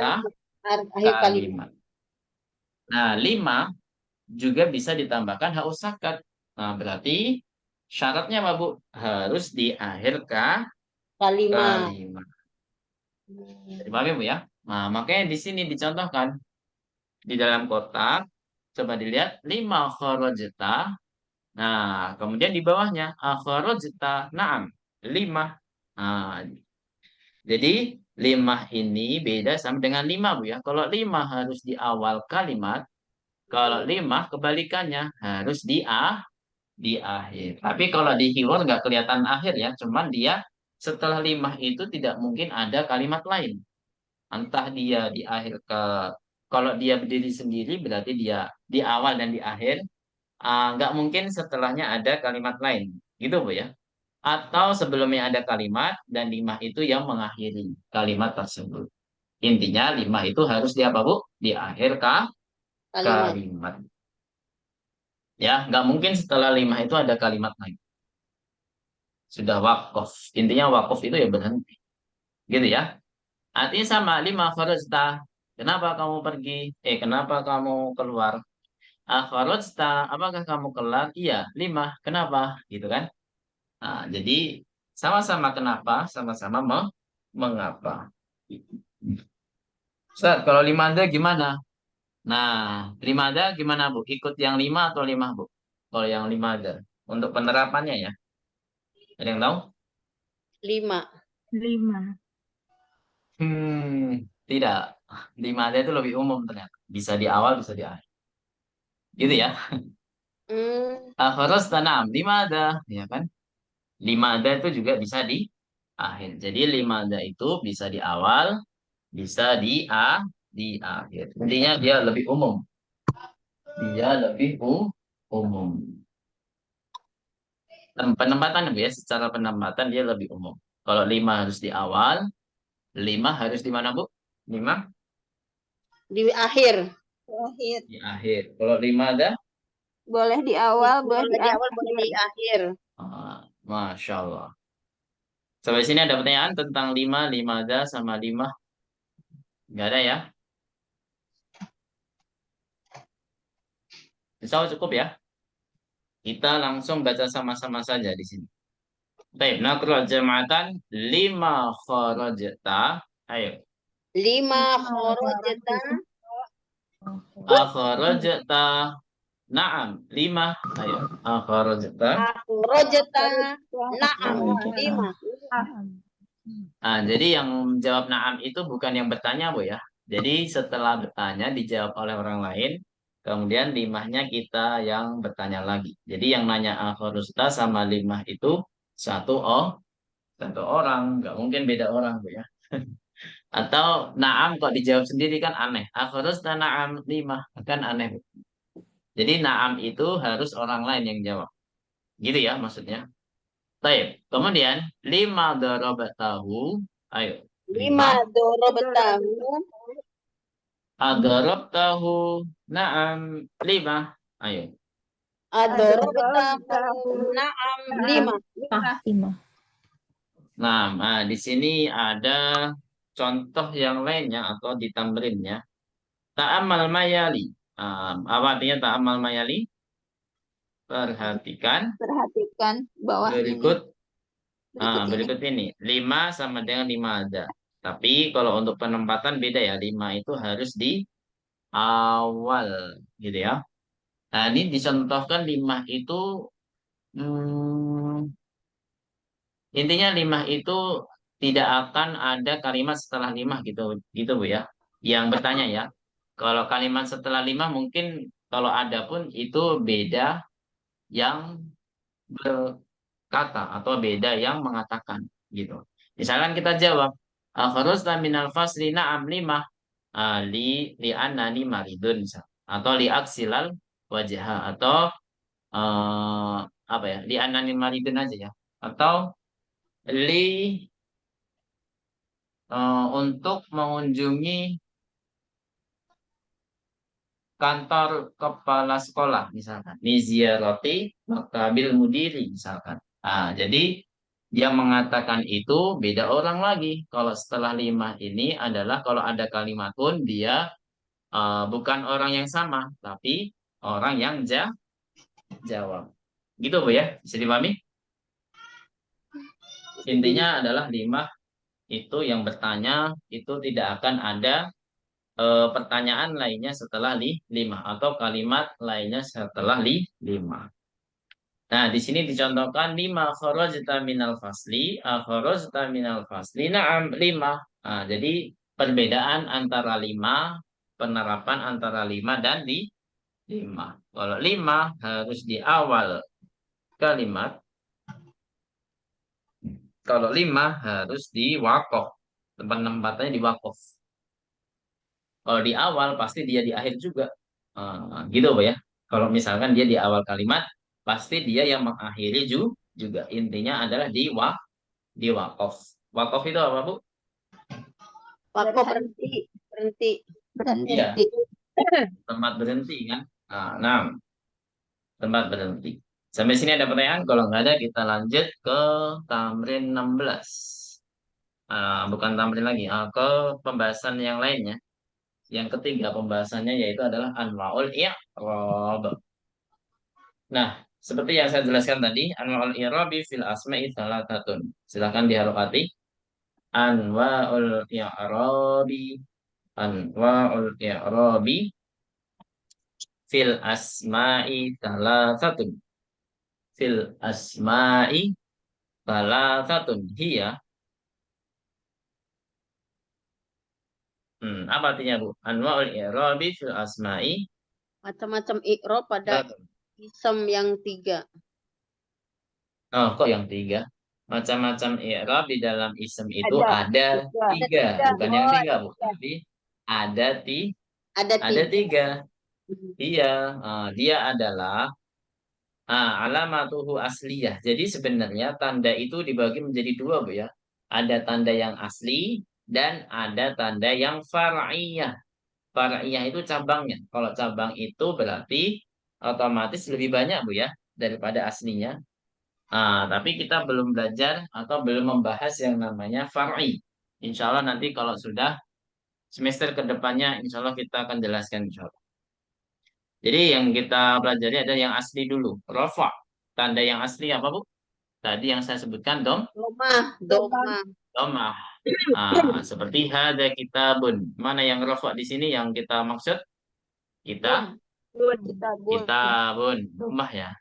Akhir kalimat. kalimat. Nah, 5 juga bisa ditambahkan haus sakat. Nah, berarti syaratnya apa, Bu? Harus di akhir Kalimat. kalimat. Dipahami, Bu ya? Nah, makanya di sini dicontohkan di dalam kotak. Coba dilihat 5 kharajta. Nah, kemudian di bawahnya akharajta. Naam, 5. Nah, jadi 5 ini beda sama dengan 5, Bu ya. Kalau 5 harus di awal kalimat, kalau 5 kebalikannya harus di akhir. Tapi kalau di keyword nggak kelihatan akhir ya, cuman dia setelah 5 itu tidak mungkin ada kalimat lain. Entah dia di akhir kalau dia berdiri sendiri berarti dia di awal dan di akhir. Nggak mungkin setelahnya ada kalimat lain. Gitu Bu ya. Atau sebelumnya ada kalimat dan 5 itu yang mengakhiri kalimat tersebut. Intinya 5 itu harus di apa Bu? Di akhir Kalimat. kalimat. Ya, nggak mungkin setelah 5 itu ada kalimat lain. Sudah wakof. Intinya wakof itu ya berhenti. Gitu ya. Artinya sama 5 kharajta. Kenapa kamu pergi? Kenapa kamu keluar? Kharajta, apakah kamu keluar? Iya, 5. Kenapa? Gitu kan. Nah, jadi sama-sama kenapa, sama-sama mengapa. Ustaz, kalau limada gimana? Nah, limada gimana Bu? Ikut yang 5 atau 5 Bu? Kalau yang limada. Untuk penerapannya ya. Ada yang tahu? 5. 5. Tidak. Limada itu lebih umum ternyata. Bisa di awal, bisa di akhir. Gitu ya. Harus tanam. Limada. Ya kan? Limada itu juga bisa di akhir. Jadi limada itu bisa di awal, bisa di akhir. Intinya dia lebih umum. Dia lebih umum. Penempatan Bu ya, secara penempatan dia lebih umum. Kalau 5 harus di awal, 5 harus di mana Bu? 5 Di akhir. Akhir. di akhir. Kalau 5 ada? Boleh di awal, boleh di awal, boleh di akhir. Masya Allah. Sampai sini ada pertanyaan tentang 5, 5 ada sama 5? Nggak ada ya? Insya Allah cukup ya. Kita langsung baca sama-sama saja di sini. Baik, nakra jama'atan 5 kharajta. Ayo. 5 kharajta. Akharajta. Naam, 5. Ayo. Akharajta. Akharajta. Naam, 5. Jadi yang jawab naam itu bukan yang bertanya, Bu ya. Jadi setelah bertanya dijawab oleh orang lain, kemudian 5-nya kita yang bertanya lagi. Jadi yang nanya akharajta sama 5 itu satu orang, nggak mungkin beda orang, Bu ya. Atau naam kok dijawab sendiri kan aneh. Akharajta naam 5 kan aneh, Bu. Jadi naam itu harus orang lain yang jawab. Gitu ya maksudnya. Baik, kemudian 5 darabatahu. Ayo. 5 darabatahu. Adarabtahu. Naam 5. Ayo. Adarabtahu. Naam 5. 5. Nah, di sini ada contoh yang lainnya atau di tamrinnya. Ta'amal mayali. Apa artinya ta'amal mayali? Perhatikan Perhatikan bawah ini. berikut. Berikut ini. Berikut ini. 5 sama dengan 5 ada. Tapi kalau untuk penempatan beda ya. 5 itu harus di awal. Gitu ya. Nah, ini dicontohkan 5 itu. hmm, Intinya 5 itu tidak akan ada kalimat setelah 5 gitu. Gitu Bu ya. Yang bertanya ya. Kalau kalimat setelah 5 mungkin kalau ada pun itu beda yang berkata atau beda yang mengatakan gitu. Misalkan kita jawab, "Akhrajta minal fasli na'am 5 li annani maridun misal. Atau li aksilal wajha atau apa ya? Li annani maridun aja ya. Atau li untuk mengunjungi kantor kepala sekolah misalkan. Li ziyarati maktabil mudiri misalkan. Jadi yang mengatakan itu beda orang lagi. Kalau setelah 5 ini adalah kalau ada kalimat pun dia bukan orang yang sama, tapi orang yang jawab. Gitu Bu ya, bisa dipahami? Intinya adalah 5 itu yang bertanya itu tidak akan ada pertanyaan lainnya setelah 5 atau kalimat lainnya setelah 5. Nah, di sini dicontohkan 5 kharajta minal fasli, kharajta minal fasli. Na'am 5. Jadi perbedaan antara 5, penerapan antara 5 dan di 5. Kalau 5 harus di awal kalimat, kalau 5 harus di wakof. Tempat-tempatnya di wakof. Kalau di awal pasti dia di akhir juga. Gitu Bu ya. Kalau misalkan dia di awal kalimat, pasti dia yang mengakhiri juga. Intinya adalah di wakof. Wakof itu apa Bu? Waktu berhenti. Berhenti. Iya, Berhenti. tempat berhenti kan. Nah, tempat berhenti. Sampai sini ada pertanyaan? Kalau nggak ada, kita lanjut ke tamrin 16. Bukan tamrin lagi, ke pembahasan yang lainnya. Yang ketiga pembahasannya yaitu adalah anwaul i'rab. Nah, seperti yang saya jelaskan tadi, anwaul i'rabi fil asma'i thalathatun. Silakan diharokati. Anwaul i'rabi, anwaul i'rabi fil asma'i thalathatun. Fil asma'i thalathatun. Hiya. Apa artinya Bu? Anwaul i'rabi fil asma'i Macam-macam i'rab pada thalathatun. isem yang 3. Oh, kok yang 3? Macam-macam i'rab di dalam isem itu ada Ada 3, 3. bukan yang 3 Bu, tapi ada Ada ada 3. 3. Iya, dia adalah alamatuhu asliyah. Jadi sebenarnya tanda itu dibagi menjadi 2 Bu ya. Ada tanda yang asli dan ada tanda yang far'iyah. Far'iyah itu cabangnya. Kalau cabang itu berarti otomatis lebih banyak Bu ya daripada aslinya. Tapi kita belum belajar atau belum membahas yang namanya far'i. Insya Allah nanti kalau sudah semester kedepannya, insya Allah kita akan jelaskan. Insya Allah. Jadi yang kita pelajari adalah yang asli dulu. Rafa. Tanda yang asli apa Bu? Tadi yang saya sebutkan Doma. Doma. domah. Seperti hada kitabun. Mana yang rafa di sini yang kita maksud? Kita kitabun. Domah ya.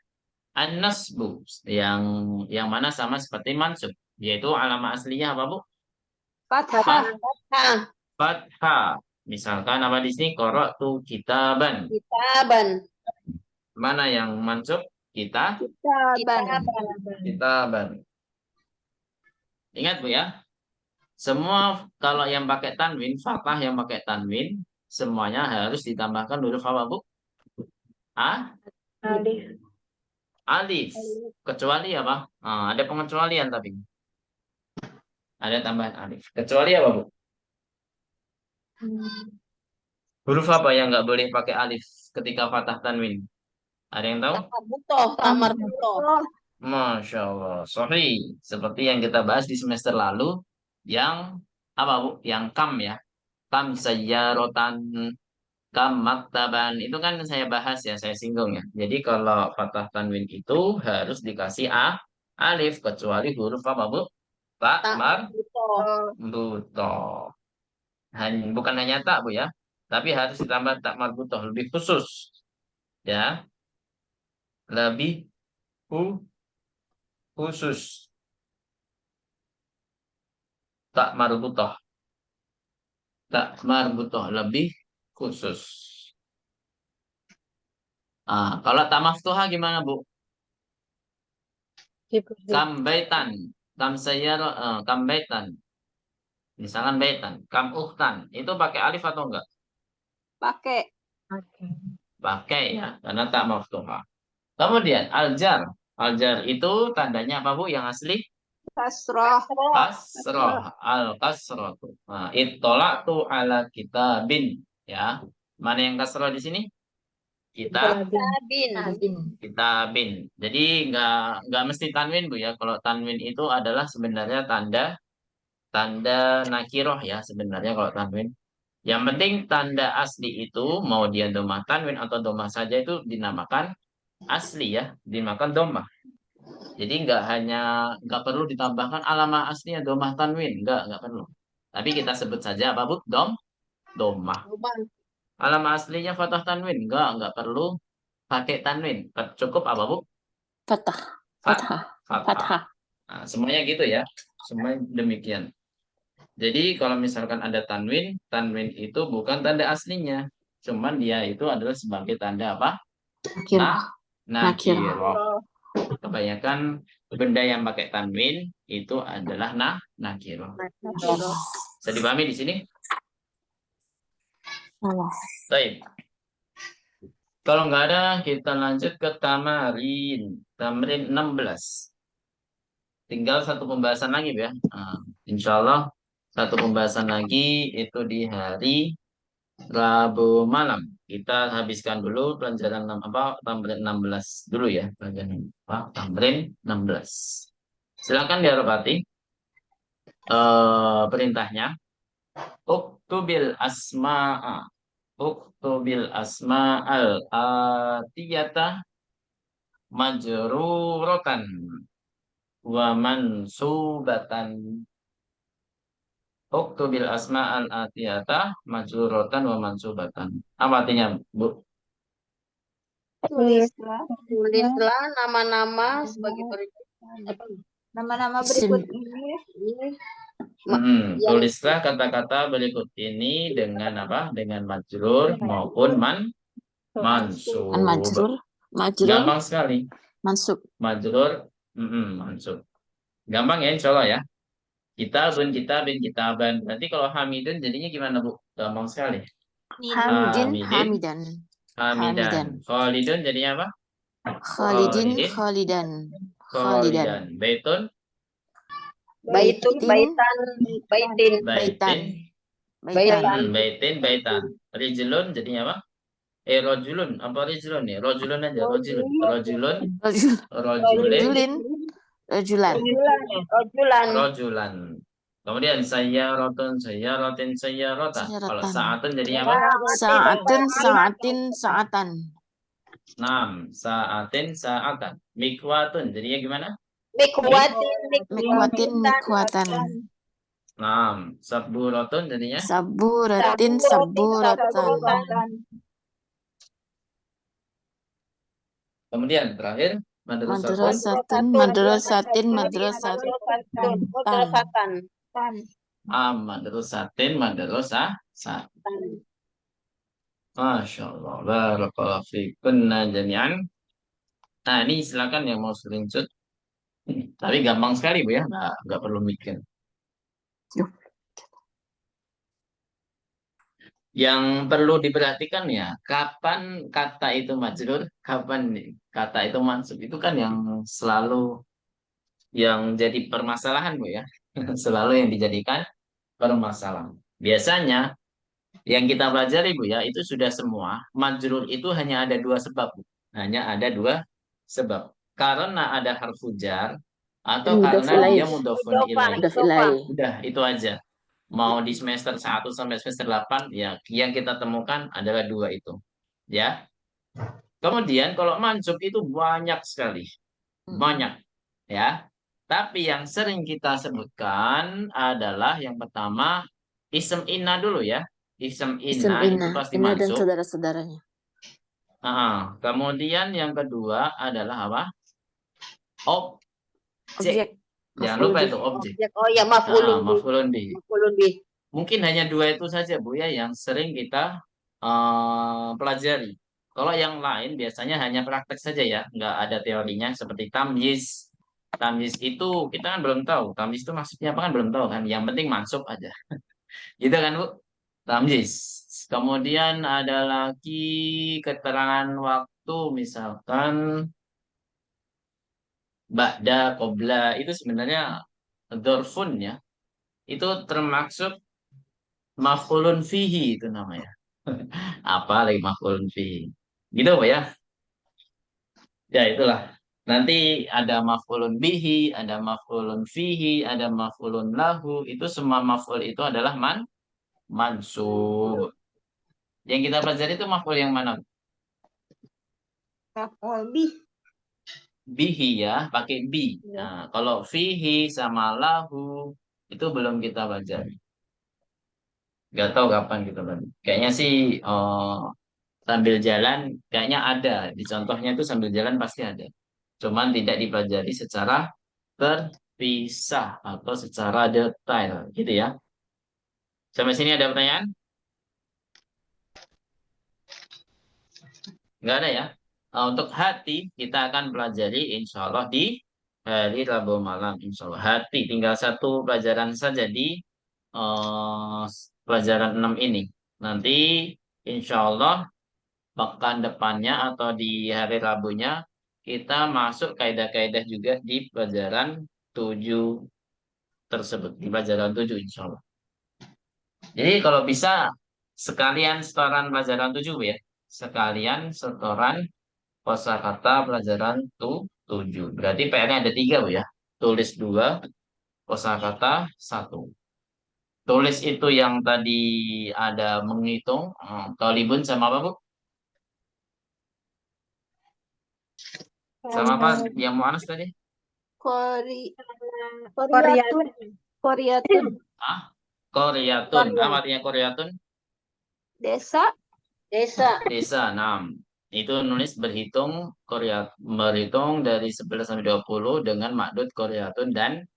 An-nasbu yang mana sama seperti mansub, yaitu alamat aslinya apa Bu? Fathah. Fathah. Misalkan apa di sini? Qara'tu kitaban. Kitaban. Mana yang mansub? Kitaban. Ingat Bu ya. Semua kalau yang pakai tanwin, fathah yang pakai tanwin, semuanya harus ditambahkan huruf apa Bu? Alif. Kecuali apa? Ada pengecualian tapi. Ada tambahan alif. Kecuali apa Bu? Huruf apa yang nggak boleh pakai alif ketika fathah tanwin? Ada yang tahu? Tamar butoh. Masya Allah. Sorry. Seperti yang kita bahas di semester lalu. Yang apa Bu? Yang kam ya. Kam sayyarotan, kam maktaban. Itu kan saya bahas ya, saya singgung ya. Jadi kalau fathah tanwin itu harus dikasih alif. Kecuali huruf apa Bu? Tak Tak. marbutoh. Bukan hanya tak Bu ya. Tapi harus ditambah tak marbutoh. Lebih khusus. Ya. Lebih khusus. Tak marbutoh. Tak marbutoh. Lebih khusus. Kalau tak maftuhah gimana Bu? Kam baitan. Kam kam baitan. Misalkan baitan. Kam uhtan. Itu pakai alif atau enggak? Pakai. Pakai ya. Karena tak maftuhah. Kemudian aljar. Aljar itu tandanya apa Bu yang asli? Kasroh. Kasroh. Al-kasroh. Nah, ittola'tu ala kitabin. Ya. Mana yang kasroh di sini? Bin. Kitabin. Jadi nggak mesti tanwin Bu ya. Kalau tanwin itu adalah sebenarnya tanda nakiroh ya sebenarnya kalau tanwin. Yang penting tanda asli itu mau dia domah tanwin atau domah saja itu dinamakan asli ya, dinamakan domah. Jadi nggak perlu ditambahkan alamah aslinya domah tanwin, nggak perlu. Tapi kita sebut saja apa Bu? Domah. Alamah aslinya fathah tanwin, nggak perlu pakai tanwin. Cukup apa Bu? Fathah. Fathah. Fathah. Nah, semuanya gitu ya. Semuanya demikian. Jadi kalau misalkan ada tanwin, tanwin itu bukan tanda aslinya. Cuman dia itu adalah sebagai tanda apa? Nakirah. Nakiroh. Kebanyakan benda yang pakai tanwin itu adalah nakiroh. Bisa dipahami di sini? Allah. Baik. Kalau nggak ada, kita lanjut ke tamarin. Tamarin 16. Tinggal satu pembahasan lagi ya. Insya Allah satu pembahasan lagi itu di hari Rabu malam. Kita habiskan dulu pelajaran tamrin 16 dulu ya. Pelajaran tamrin 16. Silakan diharapati perintahnya. Uktubil asma'a. Uktubil asma'al atiyata majruratan wa mansubatan. Uktubil asma'al atiyata majruratan wa mansubatan. Apa artinya, Bu? Tulislah nama-nama sebagai berikut. Nama-nama Isim. berikut ini Tulislah kata-kata berikut ini dengan apa? Dengan majrur maupun mansub. Kan majrur. Majrur. Gampang sekali. Mansub. Majrur, mansub. Gampang ya, insya Allah ya. Kitabun, kitabin, kitaban. Berarti kalau hamidun jadinya gimana, Bu? Gampang sekali. Hamidin. Hamidan. Hamidan. Khalidun jadinya apa? Khalidin. Khalidan. Khalidan. Baitun. Baitun, baitan, baitin. Baitan. Baitin, baitan. Rijlun jadinya apa? Rojulun. Apa rijlun nih? Rojulun aja. Rojulun. Rojulin. Rajulan. Rojulan. Kemudian sayyaratun, sayyaratin, sayyaratan. Kalau saatun jadinya apa? Sa'atun. Sa'atin. Sa'atan. Saatin, saatan. Mikwatun jadinya gimana? Mikwatin. Mikwatan. Saburatun jadinya? Saburatin. Saburatan. Kemudian terakhir Madrasatun. Madrasatin. Madrasatan. madrasatin, madrasah. Masya Allah. Barakallahu fikunna jami'an. Nah, ini silakan yang mau screenshot. Tapi gampang sekali, Bu ya. Nggak perlu mikir. Yang perlu diperhatikan ya, kapan kata itu majrur, kapan kata itu mansub. Itu kan yang selalu yang jadi permasalahan, Bu ya. Selalu yang dijadikan permasalahan. Biasanya yang kita pelajari, Bu ya, itu sudah semua. Majrur itu hanya ada dua sebab, Bu. Hanya ada dua sebab. karena ada harfu jar atau Mudhof karena dia ilaih. mudhofun Idofa, ilaih. Mudhof idofa. ilaih. Udah, itu aja. Mau di semester 1 sampai semester 8, ya yang kita temukan adalah dua itu. Ya. Kemudian kalau mansub itu banyak sekali. Banyak. Ya. Tapi yang sering kita sebutkan adalah yang pertama ism inna dulu ya. Ism Ism inna itu inna. pasti Inna dan mansub. saudara-saudaranya. Kemudian yang kedua adalah apa? Objek. Objek. Jangan Maf'ul lupa bih. itu objek. Objek. Oh ya, maf'ulun bih. Maf'ulun bih. Maf'ulun bih. Mungkin hanya dua itu saja Bu ya yang sering kita pelajari. Kalau yang lain biasanya hanya praktek saja ya, nggak ada teorinya seperti tamyiz. Tamyiz itu kita kan belum tahu. Tamyiz itu maksudnya apa kan belum tahu kan. Yang penting masuk aja. Gitu kan Bu? Tamyiz. Kemudian ada lagi keterangan waktu misalkan ba'da, qobla itu sebenarnya dzarfun ya. Itu termasuk maf'ulun fihi itu namanya. Apa lagi maf'ulun fihi. Gitu Pak ya? Ya itulah. Nanti ada maf'ulun bihi, ada maf'ulun fihi, ada maf'ulun lahu. Itu semua maf'ul itu adalah mansub. Yang kita pelajari itu maf'ul yang mana? Maf'ul bih. Bihi ya, pakai bi. Nah, kalau fihi sama lahu itu belum kita pelajari. Gak tahu kapan kita pelajari. Kayaknya sih sambil jalan kayaknya ada. Di contohnya itu sambil jalan pasti ada. Cuman tidak dipelajari secara terpisah atau secara detail, gitu ya. Sampai sini ada pertanyaan? Nggak ada ya? Untuk hati kita akan pelajari insya Allah di hari Rabu malam. Insya Allah hati tinggal satu pelajaran saja di pelajaran 6 ini. Nanti insya Allah pekan depannya atau di hari Rabunya kita masuk kaidah-kaidah juga di pelajaran 7 tersebut. Di pelajaran 7 insya Allah. Jadi kalau bisa sekalian setoran pelajaran 7 Bu ya. Sekalian setoran kosakata pelajaran 7. Berarti PR-nya ada 3 Bu ya. Tulis 2, kosakata 1. Tulis itu yang tadi ada menghitung. Tolibun sama apa Bu? Sama apa yang mu'anas tadi? Koryatun. Koryatun. Koryatun. Apa artinya koryatun? Desa. Desa. Desa 6. Itu nulis berhitung berhitung dari 11 sampai 20 dengan makdud koryatun dan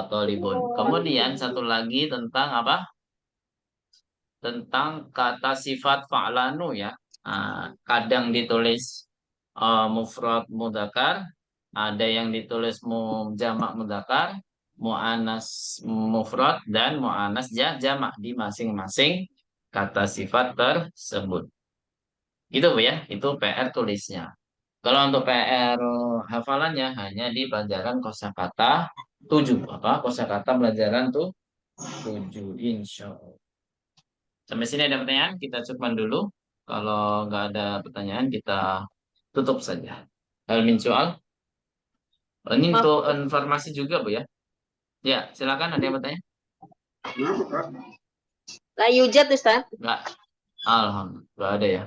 tolibun. Kemudian satu lagi tentang apa? Tentang kata sifat fa'lanu ya. Kadang ditulis mufrad mudzakkar, ada yang ditulis jamak mudzakkar, muannas mufrad dan muannas jamak di masing-masing kata sifat tersebut. Gitu Bu ya, itu PR tulisnya. Kalau untuk PR hafalannya hanya di pelajaran kosakata 7. Apa? Kosakata pelajaran 7 insya Allah. Sampai sini ada pertanyaan, kita cukupkan dulu. Kalau nggak ada pertanyaan, kita tutup saja. Hal min soal. Ini untuk informasi juga Bu ya. Ya, silakan ada yang bertanya? La yujad Ustaz. Nggak. Alhamdulillah, nggak ada ya.